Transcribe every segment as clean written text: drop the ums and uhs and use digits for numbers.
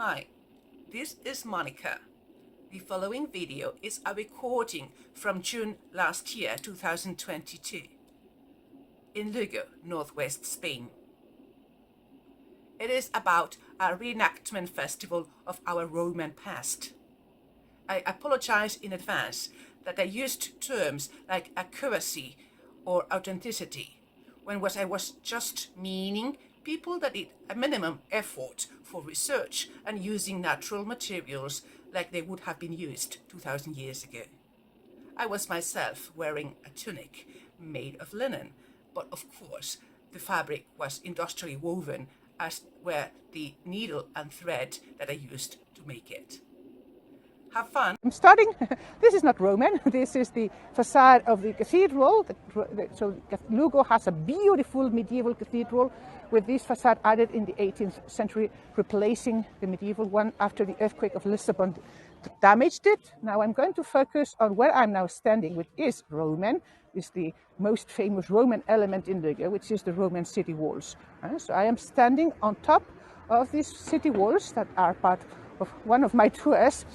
Hi, this is Monica. The following video is a recording from June last year, 2022, in Lugo, northwest Spain. It is about a reenactment festival of our Roman past. I apologize in advance that I used terms like accuracy or authenticity when what I was just meaning people that did a minimum effort for research and using natural materials like they would have been used 2000 years ago. I was myself wearing a tunic made of linen, but of course the fabric was industrially woven, as were the needle and thread that I used to make it. Have fun. I'm starting, this is not Roman, this is the facade of the cathedral. So Lugo has a beautiful medieval cathedral with this facade added in the 18th century, replacing the medieval one after the earthquake of Lisbon damaged it. Now I'm going to focus on where I'm now standing, which is Roman. Is the most famous Roman element in Lugo, which is the Roman city walls. So I am standing on top of these city walls that are part of one of my tours.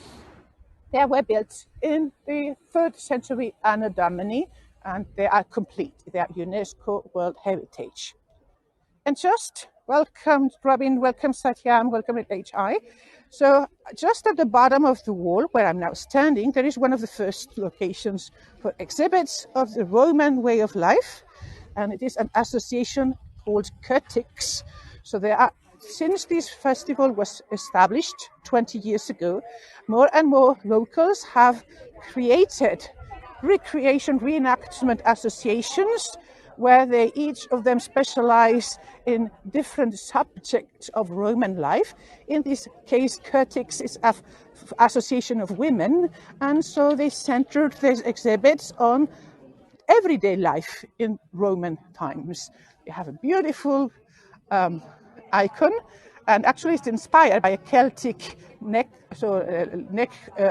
They were built in the 3rd century Anno Domini, and they are complete. They are UNESCO World Heritage. And just welcome Robin, welcome Satyam, welcome at HI. So just at the bottom of the wall where I'm now standing, there is one of the first locations for exhibits of the Roman way of life. And it is an association called Curtix. So there are, since this festival was established 20 years ago, more and more locals have created recreation reenactment associations where they each of them specialize in different subjects of Roman life. In this case, Curtix is an association of women, and so they centered their exhibits on everyday life in Roman times. They have a beautiful icon, and actually it's inspired by a Celtic neck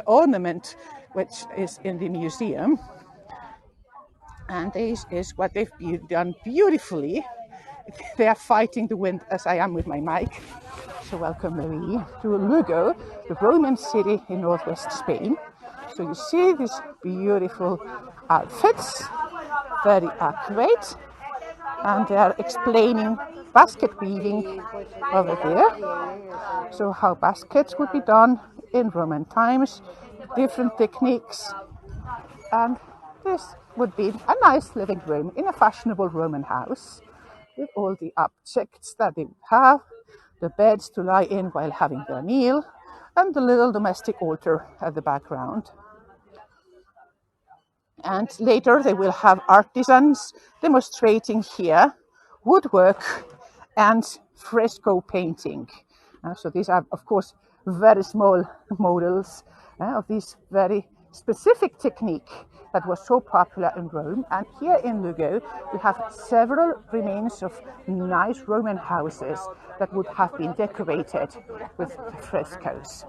ornament, which is in the museum. And this is what they've done beautifully. They are fighting the wind as I am with my mic. So welcome, Marie, to Lugo, the Roman city in northwest Spain. So you see these beautiful outfits, very accurate, and they are explaining basket weaving over there. So how baskets would be done in Roman times, different techniques, and this would be a nice living room in a fashionable Roman house with all the objects that they would have, the beds to lie in while having their meal, and the little domestic altar at the background. And later they will have artisans demonstrating here woodwork and fresco painting. So these are, of course, very small models of this very specific technique that was so popular in Rome. And here in Lugo, we have several remains of nice Roman houses that would have been decorated with frescoes.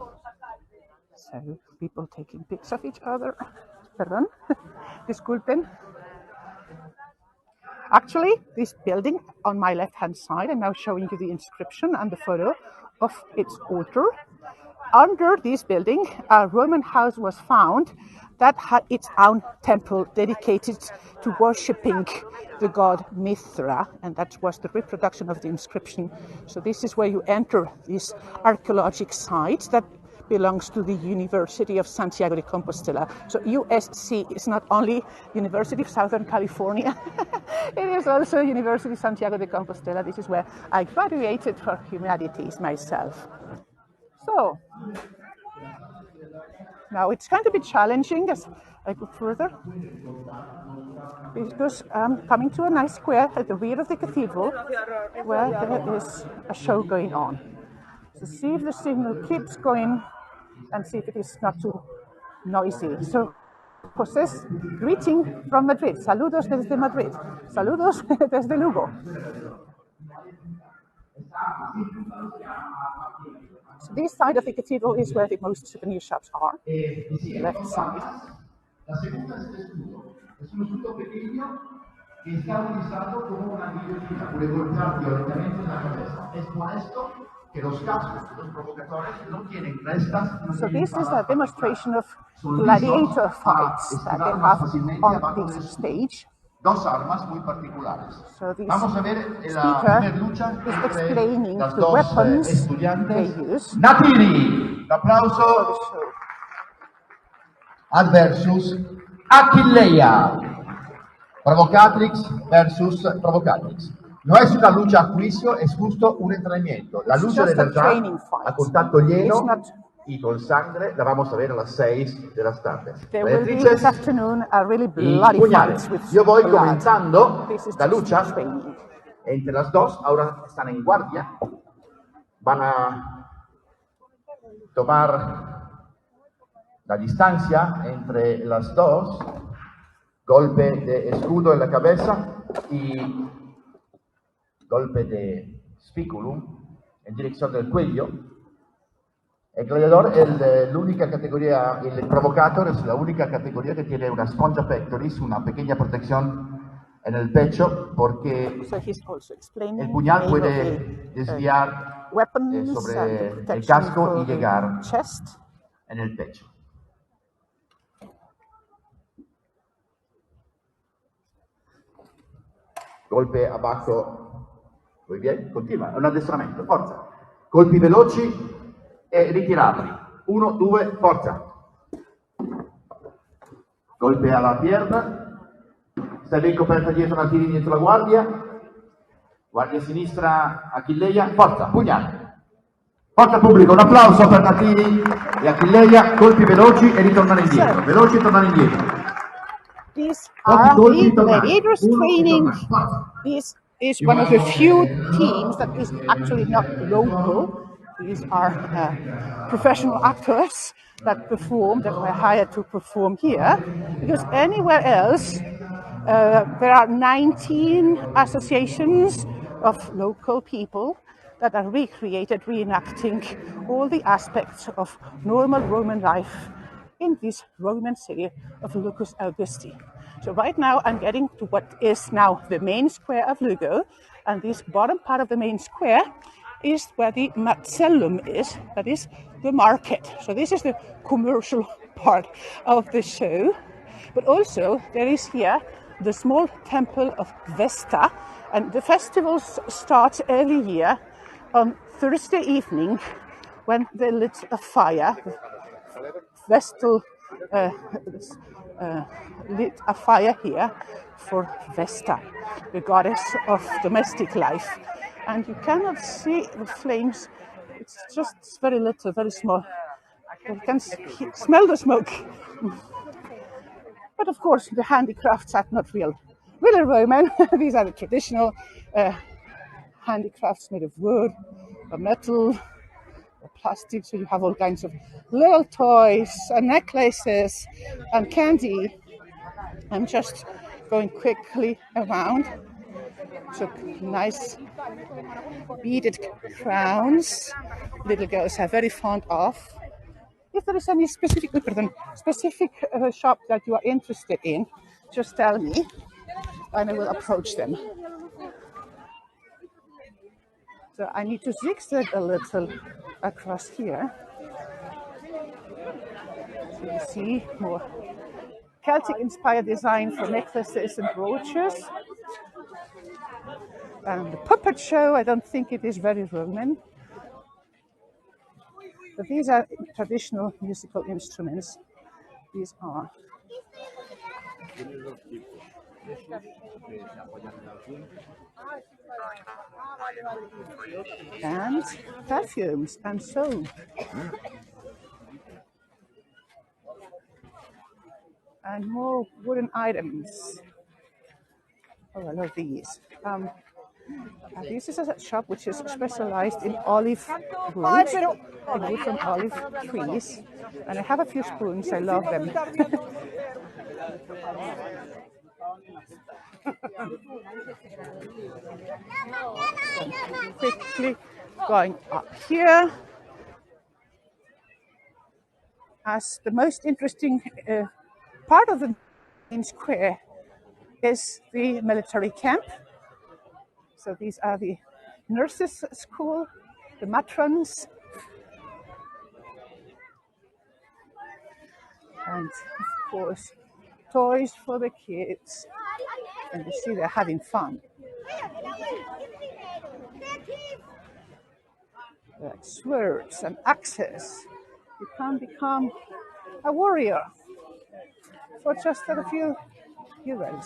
So people taking pics of each other. Pardon, disculpen. Actually, this building on my left-hand side, I'm now showing you the inscription and the photo of its altar. Under this building, a Roman house was found that had its own temple dedicated to worshipping the god Mithra, and that was the reproduction of the inscription. So this is where you enter this archaeological site that belongs to the University of Santiago de Compostela. So USC is not only University of Southern California, it is also University of Santiago de Compostela. This is where I graduated for humanities myself. So now it's going to be challenging as I go further, because I'm coming to a nice square at the rear of the cathedral where there is a show going on. So see if the signal keeps going and see if it is not too noisy. So, José, greeting from Madrid. Saludos desde Madrid. Saludos desde Lugo. So this side of the cathedral is where the most souvenir shops are, the left side. La segunda es el escudo. Es un escudo pequeño que está utilizado como una guillotina, puede golpear violentamente en la cabeza. Es por esto que los cascos de los provocadores no tienen crestas, no So tienen this is palas a demonstration of son gladiator listos para fights that they esquivar más have fácilmente on abajo de this escudo. stage. Dos armas muy particulares. So this Vamos a ver la speaker primera lucha is entre explaining las the dos weapons they estudiantes. use Natiri, un for the applauso, show. ad versus Achilleia. Provocatrix versus Provocatrix. No es una lucha a juicio, es justo un entrenamiento. La It's lucha de just a verdad, training fight. a contacto It's lleno not. y con sangre, la vamos a ver a las 6 de la tarde. There will be this afternoon a really bloody fight with Yo voy blood. comentando This is la just lucha training. entre las dos. Ahora están en guardia. Van a tomar la distancia entre las dos. Golpe de escudo en la cabeza y golpe de spiculum en dirección del cuello. El gladiador es la única categoría, el provocator es la única categoría que tiene una spongia pectoris, una pequeña protección en el pecho, porque So he's also explaining el puñal the puede desviar weapons sobre and the el protection casco for y the llegar chest. en el pecho. Golpe abajo, muy bien, continua, è un addestramento, forza. Colpi veloci e ritirati. 1, 2, forza. Golpe alla pierna, stai ben coperta dietro, la tiri dietro la guardia sinistra, Achilleia, forza, pugnale. Forza pubblico, un applauso per Natiri e Achilleia, colpi veloci e ritornare indietro, veloci e tornare indietro. These are the gladiators training. This is one of the few teams that is actually not local. These are professional actors that perform, that were hired to perform here. Because anywhere else, there are 19 associations of local people that are recreated, reenacting all the aspects of normal Roman life in this Roman city of Lucus Augusti. So right now I'm getting to what is now the main square of Lugo, and this bottom part of the main square is where the Macellum is, that is the market. So this is the commercial part of the show. But also there is here the small temple of Vesta, and the festivals start every year on Thursday evening when they lit a fire. Vestal lit a fire here for Vesta, the goddess of domestic life. And you cannot see the flames, it's just very little, very small. You can smell the smoke. But of course, the handicrafts are not really Roman. These are the traditional handicrafts made of wood or metal or plastic. So you have all kinds of little toys and necklaces and candy. I'm just going quickly around. So nice beaded crowns. Little girls are very fond of. If there is any specific shop that you are interested in, just tell me and I will approach them. So I need to zigzag a little across here. So you see more Celtic-inspired design for necklaces and brooches. And the puppet show, I don't think it is very Roman. But these are traditional musical instruments. These are. And perfumes and soap. And more wooden items. Oh, I love these. This is a shop which is specialized in olive wood, from olive trees. And I have a few spoons, I love them. Quickly going up here. As the most interesting part of the main square is the military camp. So these are the nurses' school, the matrons, and of course toys for the kids, and you see they're having fun. Like swords and axes. You can become a warrior for just a few euros.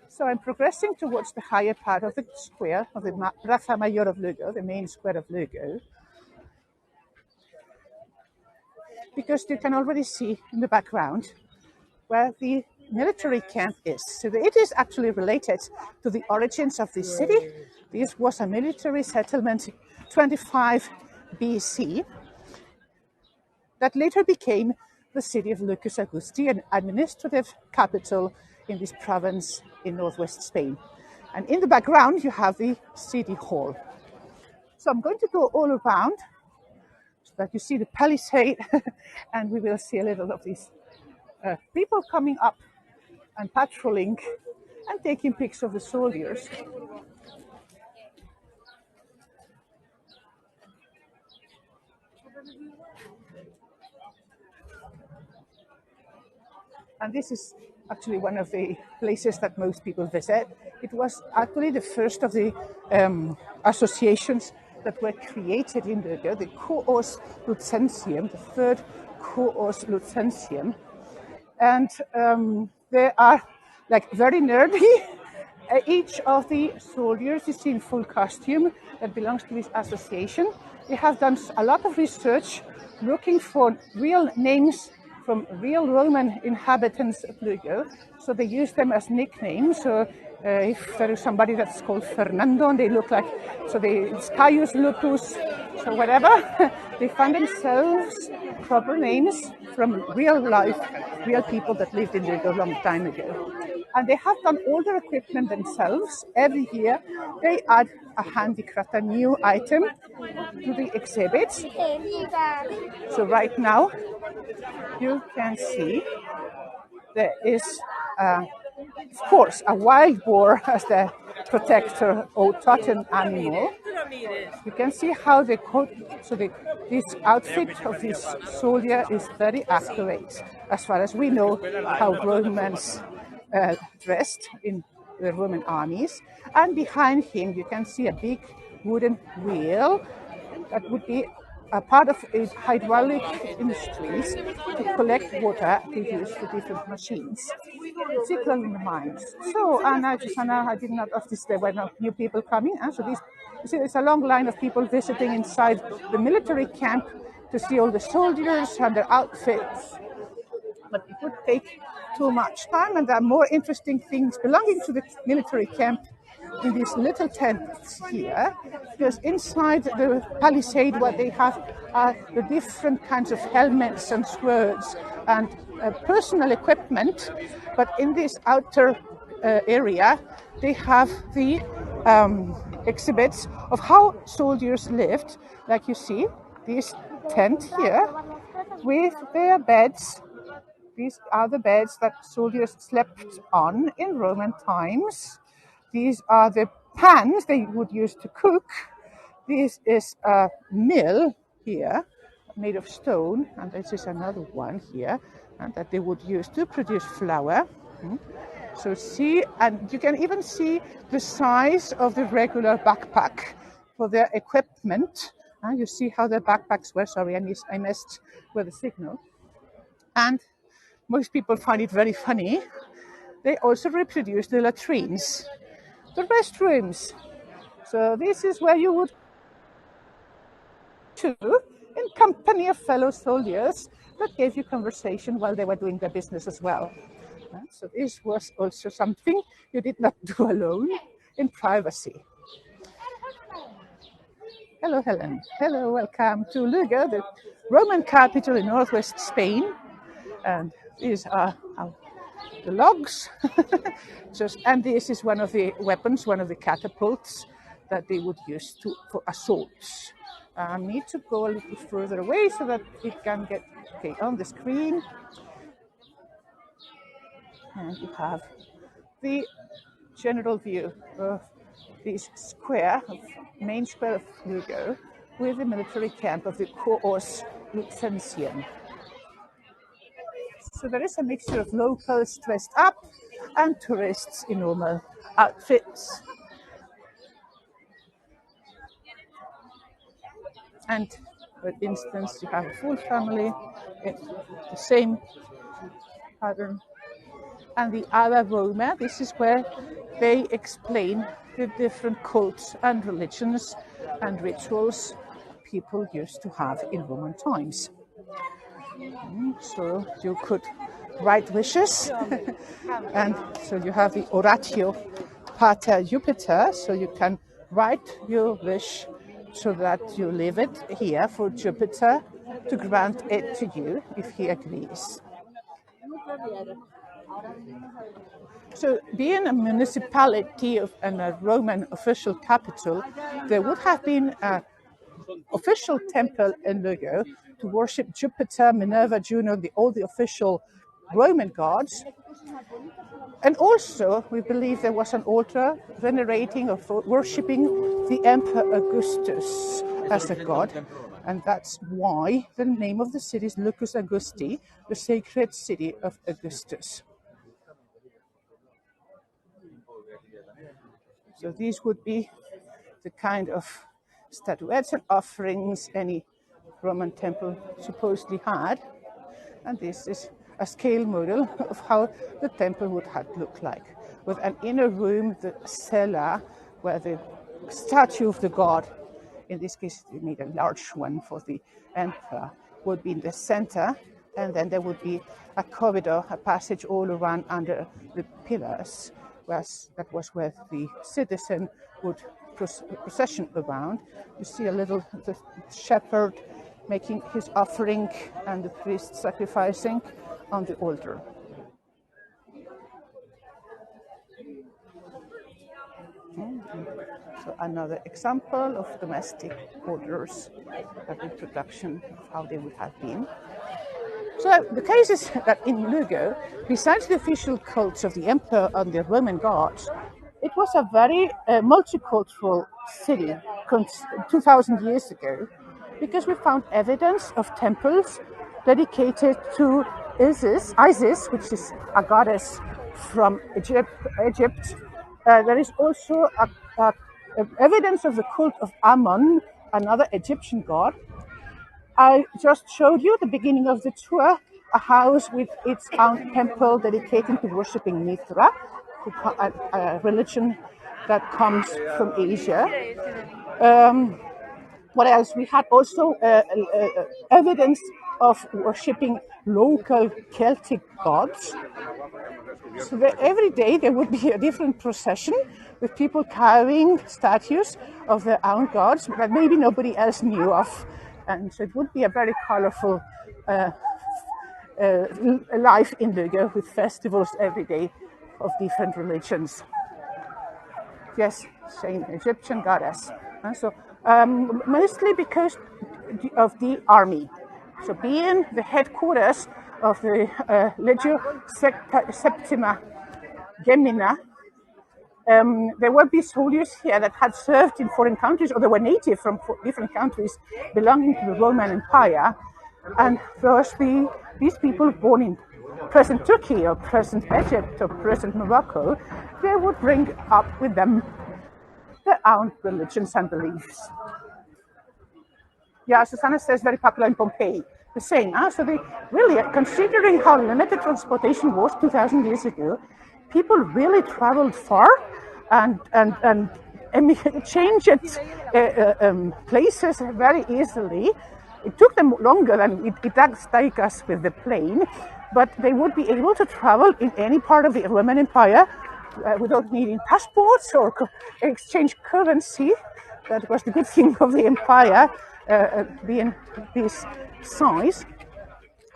So I'm progressing towards the higher part of the square of the Plaza Mayor of Lugo, the main square of Lugo, because you can already see in the background where the military camp is. So it is actually related to the origins of this city. This was a military settlement 25 BC that later became the city of Lucus Augusti, an administrative capital in this province in northwest Spain. And in the background, you have the city hall. So I'm going to go all around so that you see the palisade, and we will see a little of these people coming up and patrolling and taking pics of the soldiers. And this is actually one of the places that most people visit. It was actually the first of the associations that were created in Lugo, the Coos Lucentium, the third Coos Lucentium. And they are like very nerdy. Each of the soldiers is in full costume that belongs to this association. They have done a lot of research looking for real names from real Roman inhabitants of Lugo. So they use them as nicknames. So if there is somebody that's called Fernando and they look like, so it's Caius Lupus, so whatever, they find themselves proper names from real life, real people that lived in Lugo a long time ago. And they have done all their equipment themselves. Every year they add a handicraft, a new item to the exhibits. So right now you can see there is, of course, a wild boar as the protector or totem animal. You can see how the coat, so this outfit of this soldier is very accurate as far as we know how Romans dressed in the Roman armies. And behind him you can see a big wooden wheel that would be a part of hydraulic industries to collect water to use for different machines, particularly in the mines. So, Anna, I did not notice there were no new people coming. So you see, there's a long line of people visiting inside the military camp to see all the soldiers and their outfits. But it would take too much time, and there are more interesting things belonging to the military camp in these little tents here, because inside the palisade what they have are the different kinds of helmets and swords and personal equipment. But in this outer area they have the exhibits of how soldiers lived, like you see this tent here with their beds. These are the beds that soldiers slept on in Roman times. These are the pans they would use to cook. This is a mill here, made of stone, and this is another one here, and that they would use to produce flour. So see, and you can even see the size of the regular backpack for their equipment. And you see how their backpacks were. Sorry, I messed with the signal. And most people find it very funny. They also reproduce the latrines, the restrooms. So this is where you would go in company of fellow soldiers that gave you conversation while they were doing their business as well. So this was also something you did not do alone in privacy. Hello, Helen. Hello, welcome to Lugo, the Roman capital in northwest Spain. And these are the logs. And this is one of the weapons, one of the catapults that they would use for assaults. I need to go a little further away so that it can get on the screen. And you have the general view of this square, main square of Lugo, with the military camp of the Cohors Lucensian. So there is a mixture of locals dressed up and tourists in normal outfits. And for instance, you have a full family in the same pattern. And the Ara Roma, this is where they explain the different cults and religions and rituals people used to have in Roman times. So you could write wishes, and so you have the Oratio Pater Jupiter, so you can write your wish so that you leave it here for Jupiter to grant it to you if he agrees. So being a municipality and a Roman official capital, there would have been an official temple in Lugo to worship Jupiter, Minerva, Juno, all the official Roman gods. And also, we believe there was an altar venerating or worshipping the Emperor Augustus as a god. And that's why the name of the city is Lucus Augusti, the sacred city of Augustus. So these would be the kind of statuettes and offerings any Roman temple supposedly had. And this is a scale model of how the temple would have looked like, with an inner room, the cella, where the statue of the god, in this case they made a large one for the emperor, would be in the center, and then there would be a corridor, a passage all around under the pillars, that was where the citizen would procession around. You see the shepherd making his offering and the priest sacrificing on the altar. So another example of domestic orders, a reproduction of how they would have been. So the case is that in Lugo, besides the official cults of the emperor and the Roman gods, it was a very multicultural city 2,000 years ago, because we found evidence of temples dedicated to Isis, which is a goddess from Egypt. There is also evidence of the cult of Ammon, another Egyptian god. I just showed you at the beginning of the tour a house with its own temple dedicated to worshipping Mithra, a religion that comes from Asia. What else? We had also evidence of worshipping local Celtic gods. So every day there would be a different procession with people carrying statues of their own gods that maybe nobody else knew of. And so it would be a very colorful life in Lugo, with festivals every day of different religions. Yes, same Egyptian goddess. And so mostly because of the army. So being the headquarters of the Legio Septima Gemina, there were these soldiers here that had served in foreign countries, or they were native from different countries belonging to the Roman Empire. And these people born in present Turkey or present Egypt or present Morocco, they would bring up with them their own religions and beliefs. Yeah, Susanna says very popular in Pompeii. The same. So they really, considering how limited transportation was 2,000 years ago, people really traveled far and changed places very easily. It took them longer than it does take us with the plane, but they would be able to travel in any part of the Roman Empire without needing passports or exchange currency. That was the good thing of the empire being this size.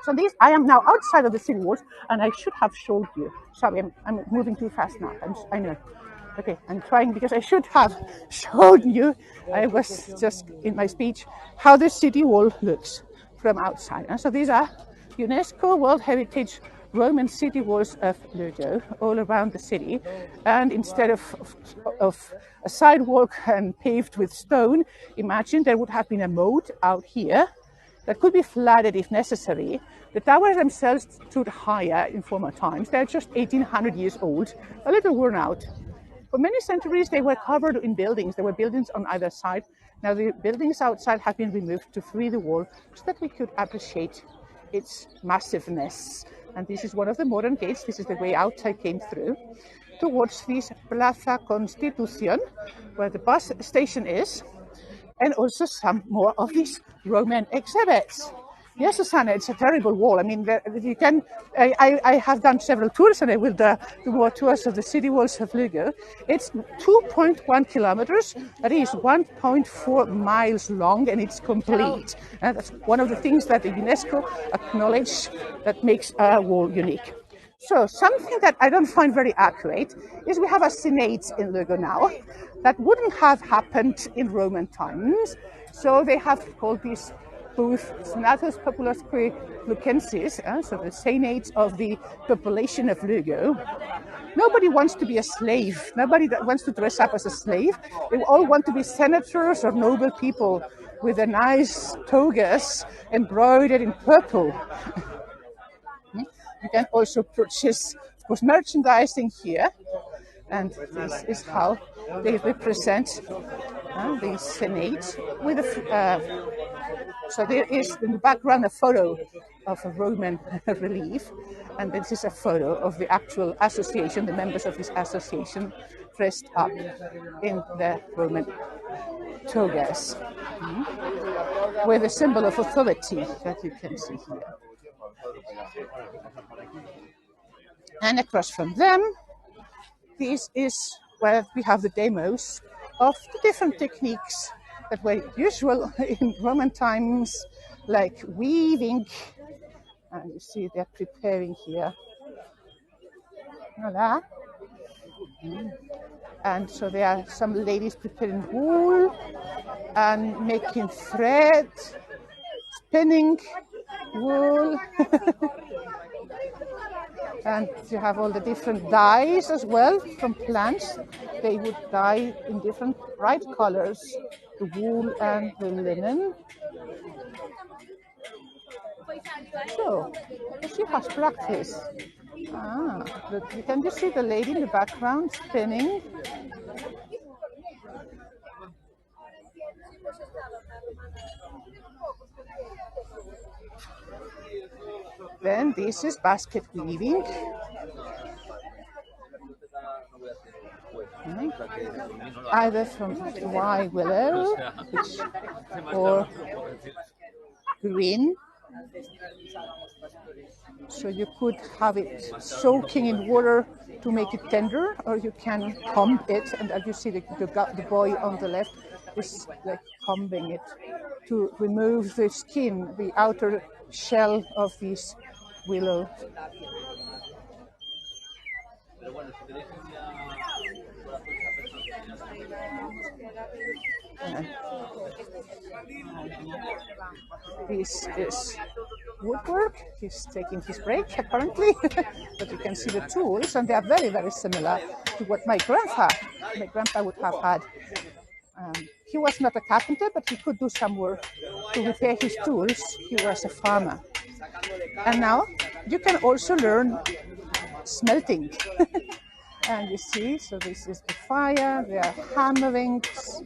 So I am now outside of the city walls, and I should have showed you. Sorry, I'm moving too fast now. I know. Okay, I'm trying, because I should have shown you. I was just in my speech how the city wall looks from outside. And so these are UNESCO World Heritage Roman city walls of Lugo all around the city, and instead of a sidewalk and paved with stone, imagine there would have been a moat out here that could be flooded if necessary. The towers themselves stood higher in former times. They're just 1800 years old, a little worn out. For many centuries, they were covered in buildings. There were buildings on either side. Now the buildings outside have been removed to free the wall so that we could appreciate its massiveness. And this is one of the modern gates. This is the way out I came through, towards this Plaza Constitución, where the bus station is, and also some more of these Roman exhibits. Yes, Susanna, it's a terrible wall. I mean, you can. I have done several tours, and I will do more tours of the city walls of Lugo. It's 2.1 kilometers. That is 1.4 miles long, and it's complete. And that's one of the things that the UNESCO acknowledged that makes a wall unique. So something that I don't find very accurate is we have a Senate in Lugo now. That wouldn't have happened in Roman times. So they have called this booth Senatus Populusque Lucensis, so the Senate of the population of Lugo. Nobody wants to be a slave. Nobody wants to dress up as a slave. They all want to be senators or noble people with a nice togas embroidered in purple. You can also purchase, of course, merchandising here. And this is how they represent the Senate with so there is in the background a photo of a Roman relief, and this is a photo of the actual association, the members of this association dressed up in the Roman togas, with a symbol of authority that you can see here. And across from them, this is where we have the demos of the different techniques that were usual in Roman times, like weaving. And you see they're preparing here. Voila. And so there are some ladies preparing wool and making thread, spinning wool. And you have all the different dyes as well from plants. They would dye in different bright colors, the wool and the linen. So, she has practice. Look, can you see the lady in the background spinning? Then this is basket weaving. Either from dry willow or green. So you could have it soaking in water to make it tender, or you can comb it, and as you see the boy on the left is like combing it to remove the skin, the outer shell of this willow. This is woodwork. He's taking his break apparently, but you can see the tools, and they are very, very similar to what my grandpa would have had. He was not a carpenter, but he could do some work to repair his tools. He was a farmer. And now you can also learn smelting. And you see, so this is the fire, there are hammerings,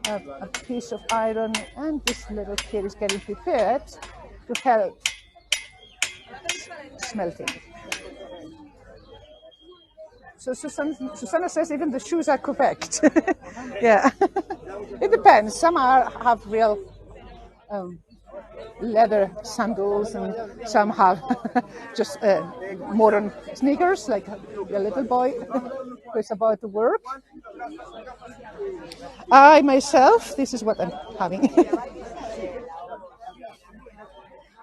a piece of iron, and this little kid is getting prepared to help smelting. So Susanna says even the shoes are correct. Yeah, it depends. Some have real leather sandals, and some have just modern sneakers, like a little boy who is about to work. I myself, this is what I'm having.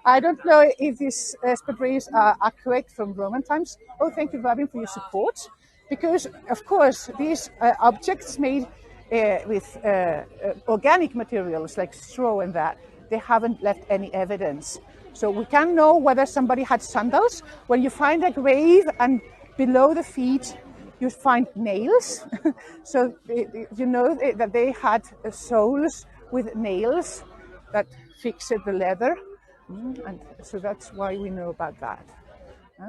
I don't know if these espadrilles are accurate from Roman times. Oh, thank you, Robin, for your support. Because, of course, these objects made with organic materials like straw and that, they haven't left any evidence. So we can know whether somebody had sandals. When you find a grave and below the feet you find nails, so you know that they had soles with nails that fixed the leather, and so that's why we know about that.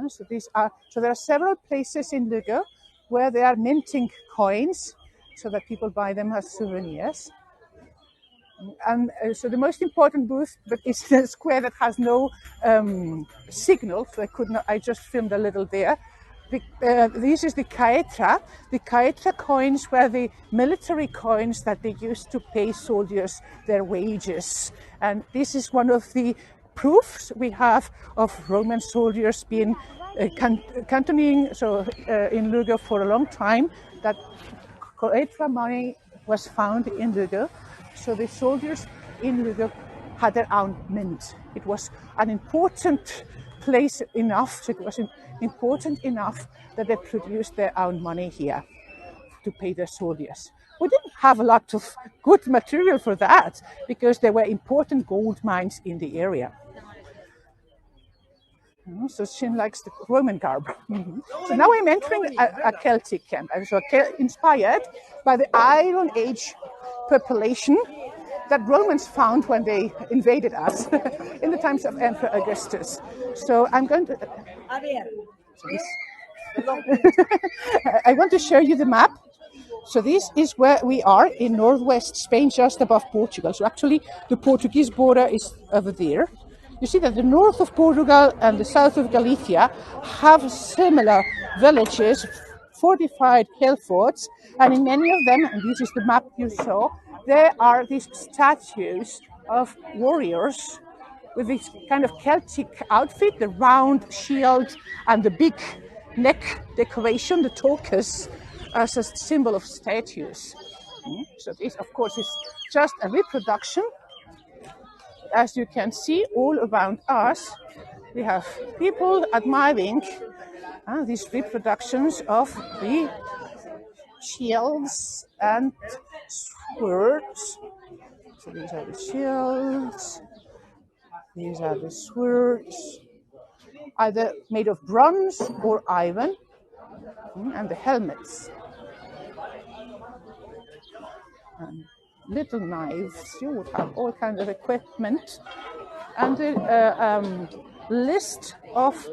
So there are several places in Lugo where they are minting coins so that people buy them as souvenirs. And so the most important booth, but it's the square that has no signal, so I just filmed a little there. This is the caetra. The caetra coins were the military coins that they used to pay soldiers their wages. And this is one of the proofs we have of Roman soldiers being cantoning in Lugo for a long time, that caetra money was found in Lugo. So the soldiers in Lugo had their own mint. It was an important place enough, so it was important enough that they produced their own money here to pay their soldiers. We didn't have a lot of good material for that because there were important gold mines in the area. So Shin likes the Roman garb. So now I'm entering a Celtic camp. I was inspired by the Iron Age population that Romans found when they invaded us in the times of Emperor Augustus. So I'm going to... I want to show you the map. So this is where we are in northwest Spain, just above Portugal. So actually the Portuguese border is over there. You see that the north of Portugal and the south of Galicia have similar villages, fortified hill forts, and in many of them, and this is the map you saw, there are these statues of warriors with this kind of Celtic outfit, the round shield and the big neck decoration, the tokas, as a symbol of statues. So this, of course, is just a reproduction. As you can see all around us, we have people admiring these reproductions of the shields and swords. So these are the shields, these are the swords, either made of bronze or iron, and the helmets. And little knives, you would have all kinds of equipment, and the list of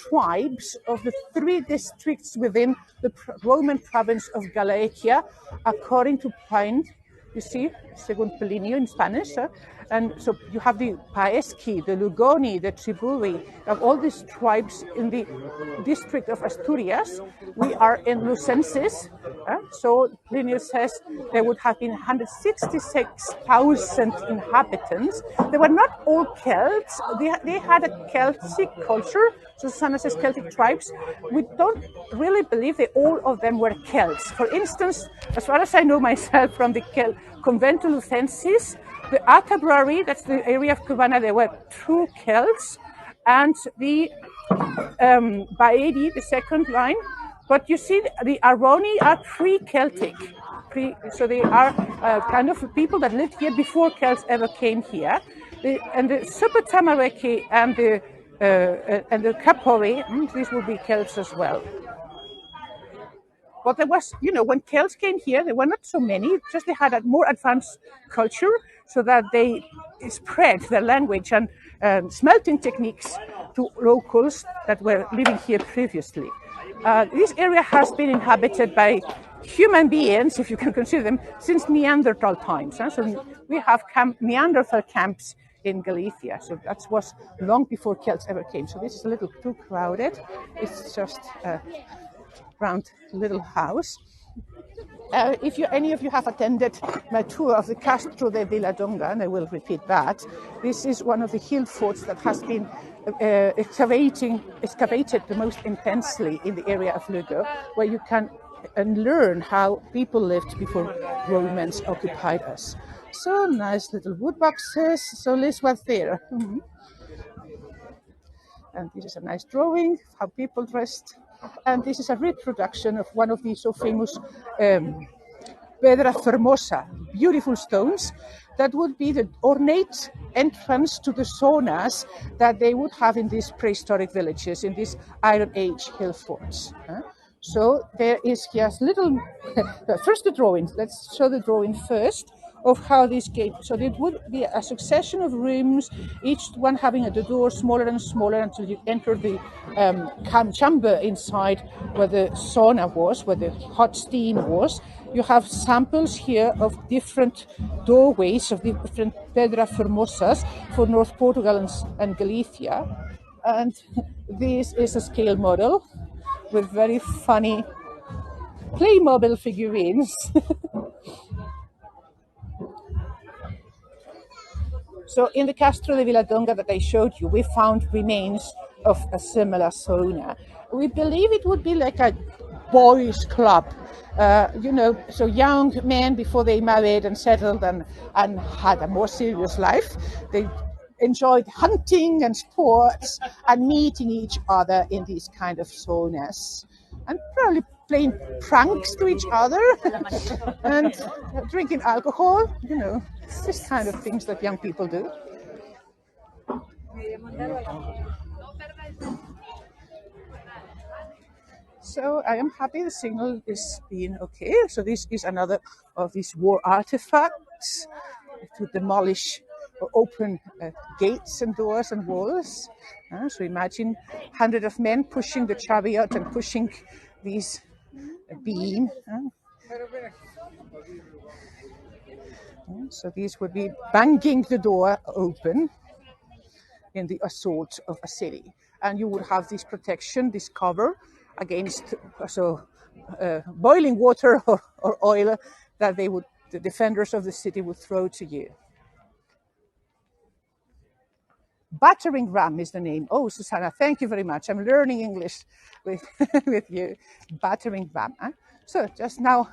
tribes of the 3 districts within the Roman province of Galicia, according to Pline, you see, Según Plinio in Spanish. And so you have the Paeschi, the Lugoni, the Triburi, of all these tribes in the district of Asturias. We are in Lucensis. So Plinius says there would have been 166,000 inhabitants. They were not all Celts. They had a Celtic culture. So Susanna says Celtic tribes. We don't really believe that all of them were Celts. For instance, as far as I know myself from the Convento Lucensis, the Atterbury, that's the area of Cubana, there were 2 Celts, and the Baedi, the second line. But you see, the Aroni are pre-Celtic. So they are kind of people that lived here before Celts ever came here. And the Supatamareki and the Kapori, these would be Celts as well. But there was, when Celts came here, there were not so many, just they had a more advanced culture so that they spread their language and smelting techniques to locals that were living here previously. This area has been inhabited by human beings, if you can consider them, since Neanderthal times. So we have Neanderthal camps in Galicia. So that was long before Celts ever came. So this is a little too crowded. It's just round little house. If any of you have attended my tour of the Castro de Villadonga, and I will repeat that, this is one of the hill forts that has been excavated the most intensely in the area of Lugo, where you can learn how people lived before Romans occupied us. So nice little wood boxes. So this was there. And this is a nice drawing of how people dressed. And this is a reproduction of one of the so famous pedra formosa, beautiful stones, that would be the ornate entrance to the saunas that they would have in these prehistoric villages, in these Iron Age hill forts. So there is just little, first the drawing, let's show the drawing first of how this gate, so it would be a succession of rooms, each one having the door smaller and smaller until you enter the chamber inside where the sauna was, where the hot steam was. You have samples here of different doorways of the different Pedra Formosas for North Portugal and Galicia. And this is a scale model with very funny Playmobil figurines. So in the Castro de Villadonga that I showed you, we found remains of a similar sauna. We believe it would be like a boys' club, so young men before they married and settled and had a more serious life. They enjoyed hunting and sports and meeting each other in these kind of saunas and probably playing pranks to each other and drinking alcohol, this kind of things that young people do. So I am happy the signal is being okay. So this is another of these war artifacts to demolish or open gates and doors and walls. So imagine hundreds of men pushing the chariot and pushing these beam. So these would be banging the door open in the assault of a city. And you would have this protection, this cover against boiling water or oil that the defenders of the city would throw to you. Battering ram is the name. Oh, Susanna, thank you very much. I'm learning English with, with you. Battering ram. So just now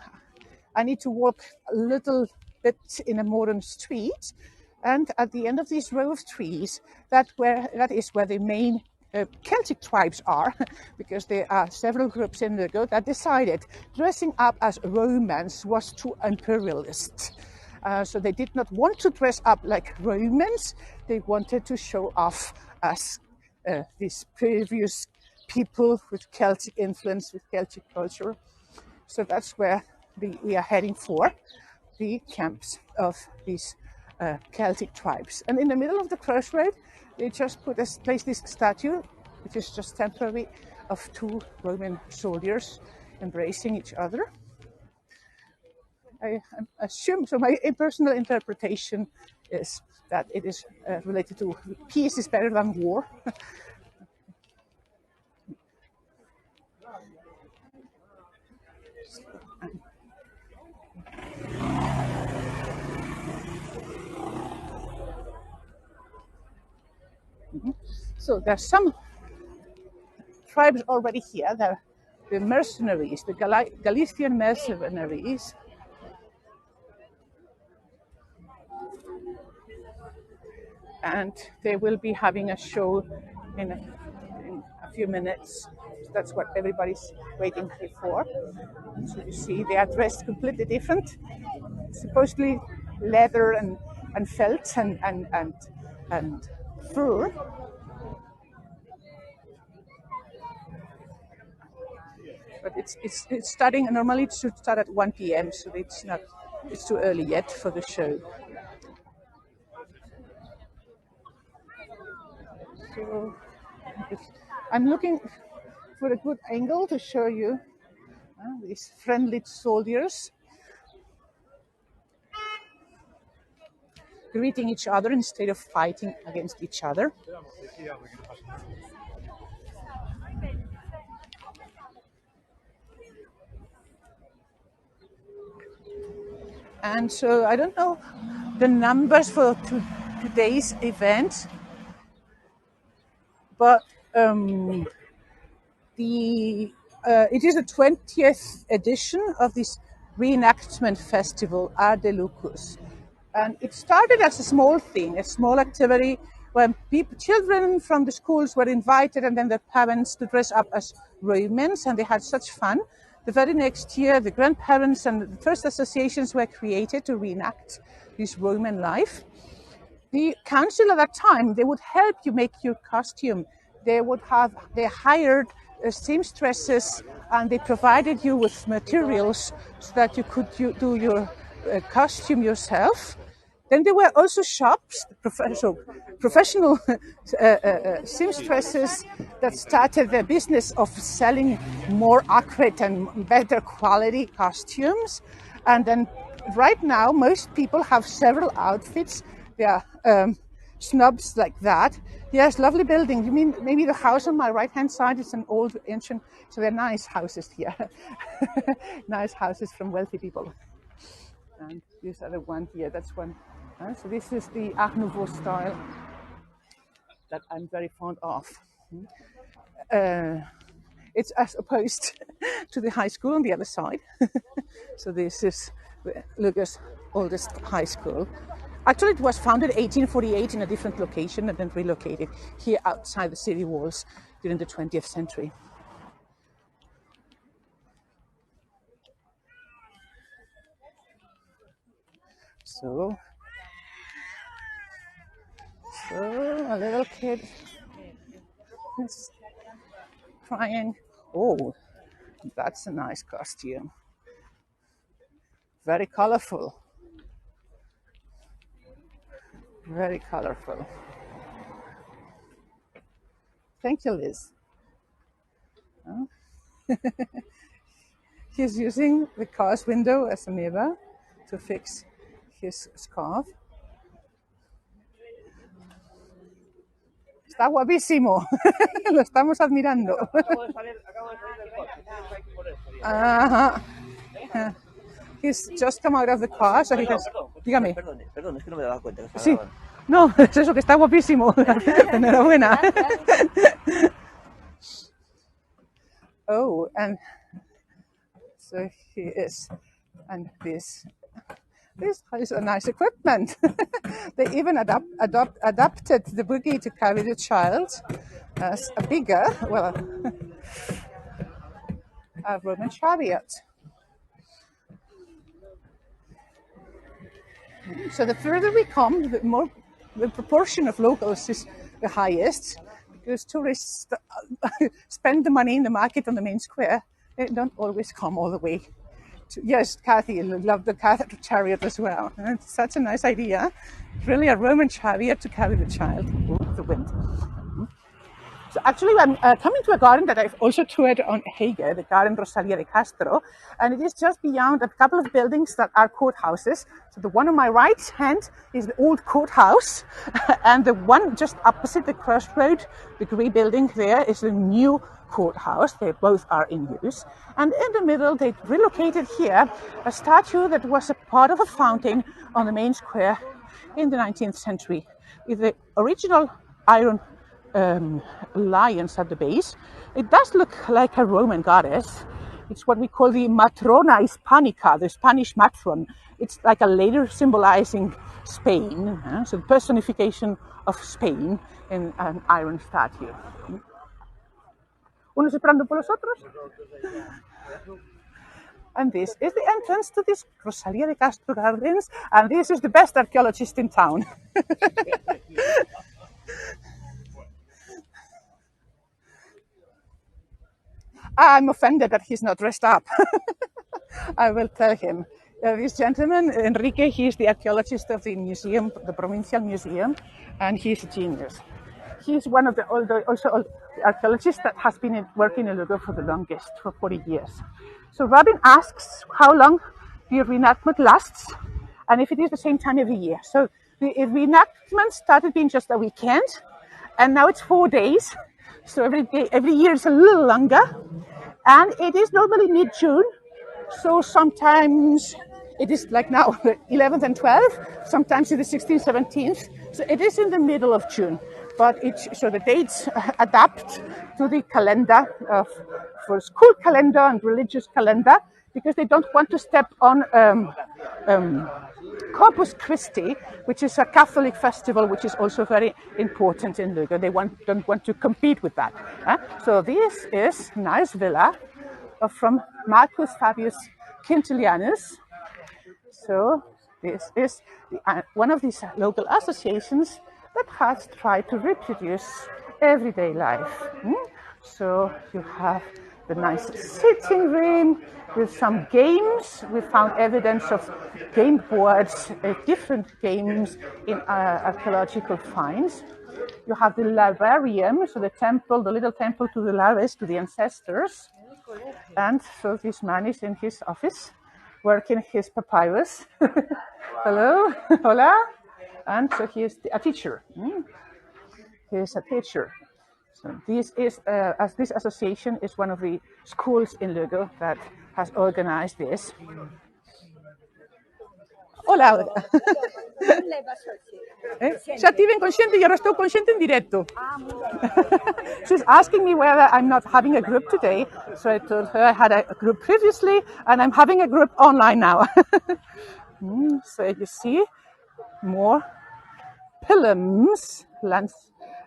I need to walk a little bit in a modern street. And at the end of this row of trees, that is where the main Celtic tribes are, because there are several groups in Lugo that decided dressing up as Romans was too imperialist. So they did not want to dress up like Romans. They wanted to show off as these previous people with Celtic influence, with Celtic culture. So that's where we are heading for, the camps of these Celtic tribes. And in the middle of the crossroad, they just place this statue, which is just temporary, of two Roman soldiers embracing each other. I assume, so my personal interpretation is that it is related to peace is better than war. So there's some tribes already here. They're the mercenaries, the Galician mercenaries. And they will be having a show in a few minutes. That's what everybody's waiting for. So you see, they are dressed completely different. Supposedly leather and felt and fur. But it's starting. Normally it should start at 1 p.m. So it's too early yet for the show. So I'm looking for a good angle to show you these friendly soldiers greeting each other instead of fighting against each other. And so I don't know the numbers for today's event, but it is the 20th edition of this reenactment festival, Arde Lucus. And it started as a small thing, a small activity when children from the schools were invited and then their parents to dress up as Romans, and they had such fun the very next year, the grandparents and the first associations were created to reenact this Roman life. The council at that time, they would help you make your costume. They hired seamstresses, and they provided you with materials so that you could do your costume yourself. Then there were also shops, professional seamstresses that started their business of selling more accurate and better quality costumes. And then right now, most people have several outfits. There are snubs like that. Yes, lovely building. You mean maybe the house on my right-hand side is an old ancient, so they're nice houses here. Nice houses from wealthy people. And this other one here, that's one. So this is the Art Nouveau style that I'm very fond of. It's as opposed to the high school on the other side. So this is Lugo's oldest high school. Actually, it was founded in 1848 in a different location and then relocated here outside the city walls during the 20th century. So a little kid is crying. Oh, that's a nice costume. Very colorful. Very colorful. Thank you, Liz. He's using the car's window as a mirror to fix his scarf. Está guapísimo. Lo estamos admirando. He's just come out of the car, so he has... Dígame. Perdón, es que no me daba cuenta. Sí. No, es eso, que está guapísimo. Enhorabuena. Oh, and so he is. And this is a nice equipment. They even adapted the buggy to carry the child as a bigger, well, a Roman chariot. So the further we come, the proportion of locals is the highest, because tourists spend the money in the market on the main square. They don't always come all the way. Yes, Kathy loved the chariot as well. It's such a nice idea. Really a Roman chariot to carry the child over the wind. So actually I'm coming to a garden that I've also toured on Heygo, the Garden Rosalia de Castro, and it is just beyond a couple of buildings that are courthouses. So the one on my right hand is the old courthouse, and the one just opposite the crossroad, the grey building there, is the new courthouse. They both are in use. And in the middle, they relocated here a statue that was a part of a fountain on the main square in the 19th century, with the original iron lions at the base. It does look like a Roman goddess. It's what we call the Matrona Hispanica, the Spanish matron. It's like a later symbolizing Spain, so the personification of Spain in an iron statue. Unos esperando por los otros. And this is the entrance to this Rosalia de Castro Gardens, and this is the best archaeologist in town. I'm offended that he's not dressed up. I will tell him. This gentleman, Enrique, he is the archaeologist of the museum, the Provincial Museum, and he's a genius. He's one of the also archaeologists that has been working in Lugo for the longest, for 40 years. So Robin asks how long the reenactment lasts, and if it is the same time every year. So the reenactment started being just a weekend, and now it's 4 days. So every year is a little longer, and it is normally mid-June. So sometimes it is like now, the 11th and 12th. Sometimes it is 16th, 17th. So it is in the middle of June. But so the dates adapt to the calendar for school calendar and religious calendar, because they don't want to step on Corpus Christi, which is a Catholic festival, which is also very important in Lugo. They don't want to compete with that. So this is nice villa from Marcus Fabius Quintilianus. So this is one of these local associations that has tried to reproduce everyday life. So you have the nice sitting room with some games. We found evidence of game boards, different games in archaeological finds. You have the larvarium, so the temple, the little temple to the larvae, to the ancestors. And so this man is in his office, working his papyrus. Hello, hola. And so he is a teacher. He is a teacher. So this is, as this association is one of the schools in Lugo that has organized this. Hola. Já estive inconsciente e agora estou consciente em direto. She's asking me whether I'm not having a group today. So I told her I had a group previously and I'm having a group online now. So you see more pilums, lance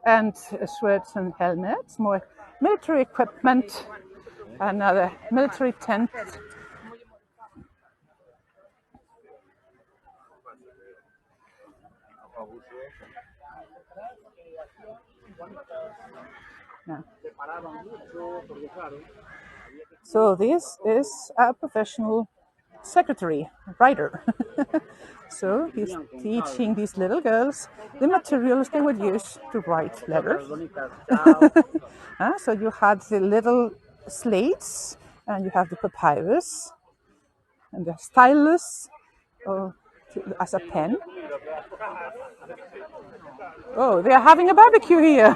and swords and helmets, more military equipment, another military tent. Yeah. So this is a professional secretary, writer. So he's teaching these little girls the materials they would use to write letters. So you had the little slates, and you have the papyrus, and the stylus as a pen. Oh, they are having a barbecue here.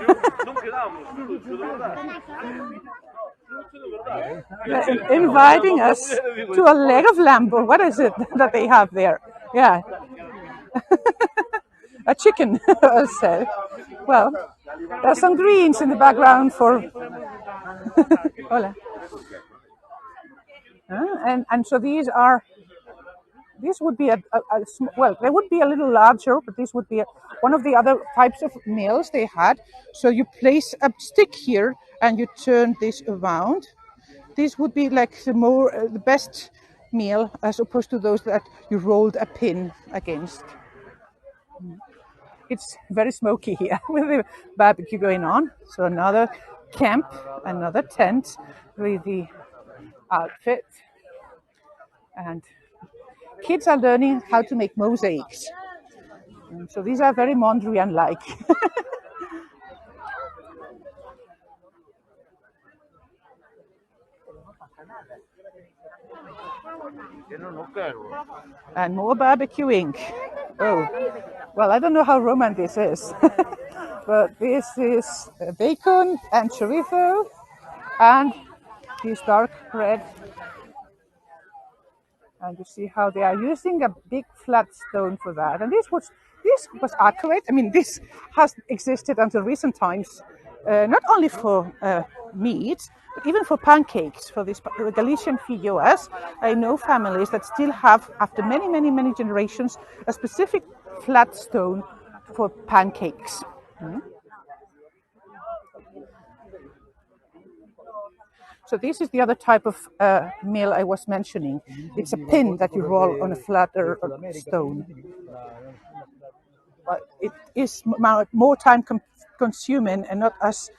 They're inviting us to a leg of lamb, or what is it that they have there? Yeah. A chicken, I'll say. Well, there's some greens in the background for... Hola. And so these are... This would be well, they would be a little larger, but this would be one of the other types of mills they had. So you place a stick here and you turn this around. This would be like the best meal as opposed to those that you rolled a pin against. It's very smoky here with the barbecue going on. So another camp, another tent with the outfit. And kids are learning how to make mosaics. And so these are very Mondrian-like. And more barbecuing. Oh, well, I don't know how Roman this is. But this is bacon and chorizo and this dark red. And you see how they are using a big flat stone for that. And this was accurate. I mean, this has existed until recent times, not only for meat, but even for pancakes, for this Galician feijoas. I know families that still have, after many, many, many generations, a specific flat stone for pancakes. So this is the other type of mill I was mentioning. It's a pin that you roll on a flatter stone. But it is more time consuming and not as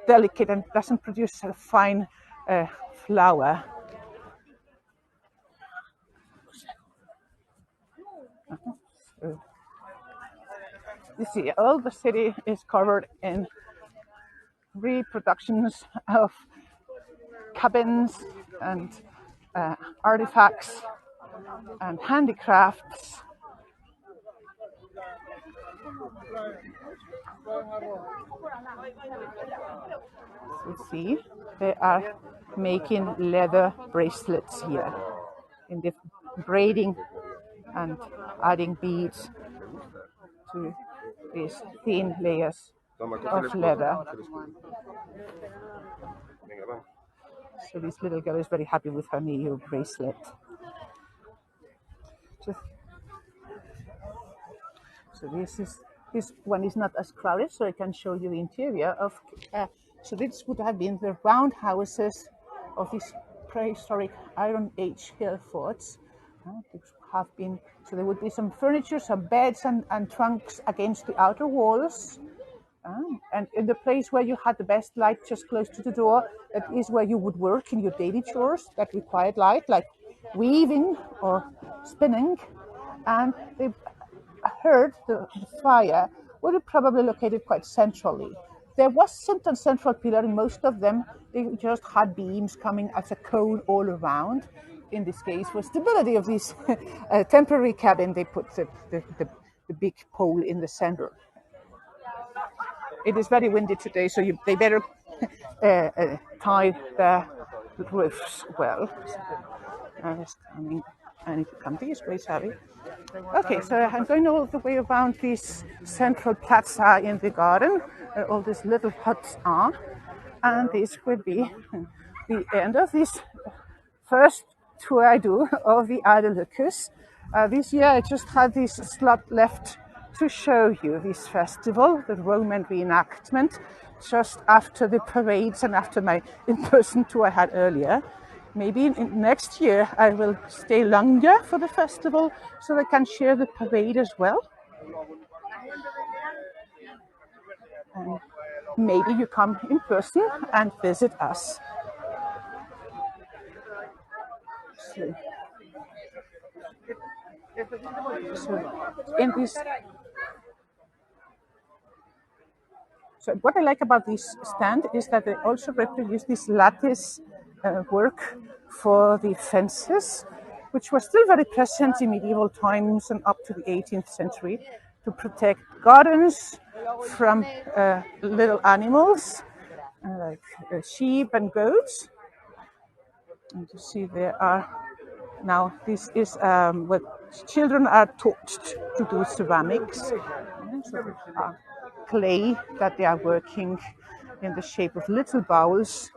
delicate and doesn't produce a fine flour. So, you see, all the city is covered in reproductions of cabins and artifacts and handicrafts. You see, they are making leather bracelets here, in the braiding and adding beads to these thin layers of leather. So this little girl is very happy with her new bracelet. So this one is not as crowded, so I can show you the interior of. So this would have been the round houses of these prehistoric Iron Age hill forts. Have been, so there would be some furniture, some beds and trunks against the outer walls. And in the place where you had the best light just close to the door, that is where you would work in your daily chores that required light, like weaving or spinning. And they heard the fire would have probably located quite centrally. There wasn't a central pillar in most of them. They just had beams coming as a cone all around. In this case, for stability of this temporary cabin, they put the big pole in the center. It is very windy today, so they better tie the roofs well. I need to come this way, sorry. Okay, so I'm going all the way around this central plaza in the garden, where all these little huts are. And this will be the end of this first tour I do of the Arde Lucus. This year I just had this slot left to show you this festival, the Roman reenactment, just after the parades and after my in-person tour I had earlier. Maybe next year I will stay longer for the festival so I can share the parade as well. And maybe you come in person and visit us. So what I like about this stand is that they also reproduce this lattice work for the fences, which was still very present in medieval times and up to the 18th century to protect gardens from little animals like sheep and goats. And you see there are now, this is what children are taught to do ceramics. So clay that they are working in the shape of little bowls.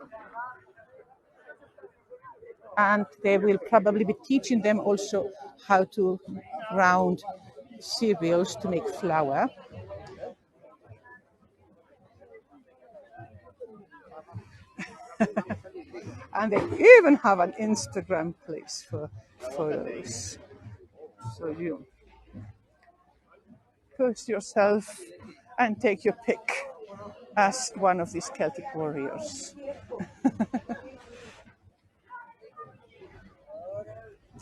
And they will probably be teaching them also how to ground cereals to make flour. And they even have an Instagram place for photos. So you post yourself and take your pick as one of these Celtic warriors.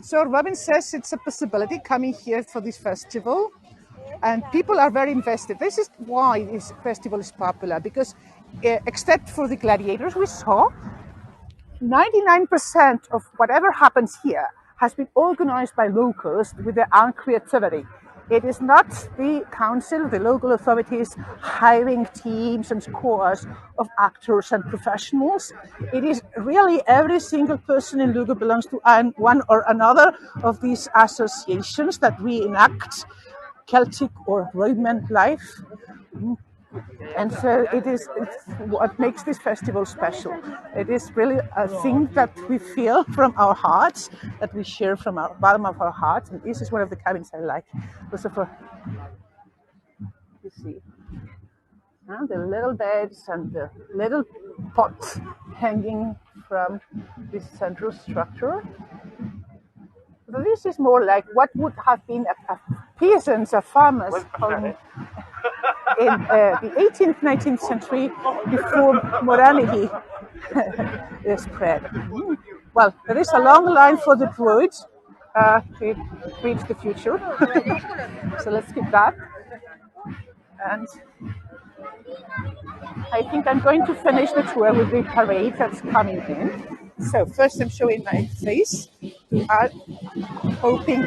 So Robin says it's a possibility coming here for this festival, and people are very invested. This is why this festival is popular, because except for the gladiators we saw, 99% of whatever happens here has been organized by locals with their own creativity. It is not the council, the local authorities hiring teams and scores of actors and professionals. It is really every single person in Lugo belongs to one or another of these associations that reenact Celtic or Roman life. And so it's what makes this festival special. It is really a thing that we feel from our hearts, that we share from our bottom of our hearts. And this is one of the cabins I like. Also for, you see, the little beds and the little pot hanging from this central structure. So this is more like what would have been a peasant's, a farmer's home in the 18th, 19th century, before modernity spread. Well, there is a long line for the druids to reach the future. So let's keep that. And I think I'm going to finish the tour with the parade that's coming in. So first I'm showing my face. I'm hoping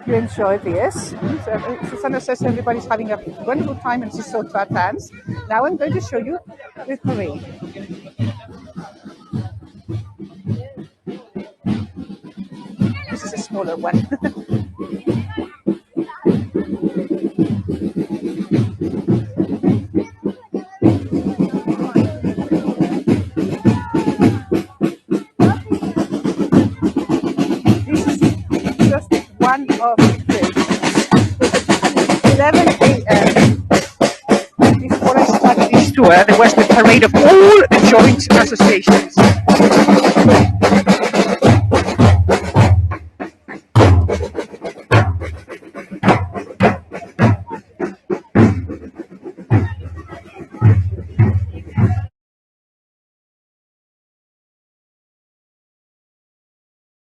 you enjoy this. So Susanna says everybody's having a wonderful time and she's so glad dance. Now I'm going to show you the parade. This is a smaller one. One of the days. 11 a.m. Before I started this tour, there was the parade of all the joint associations.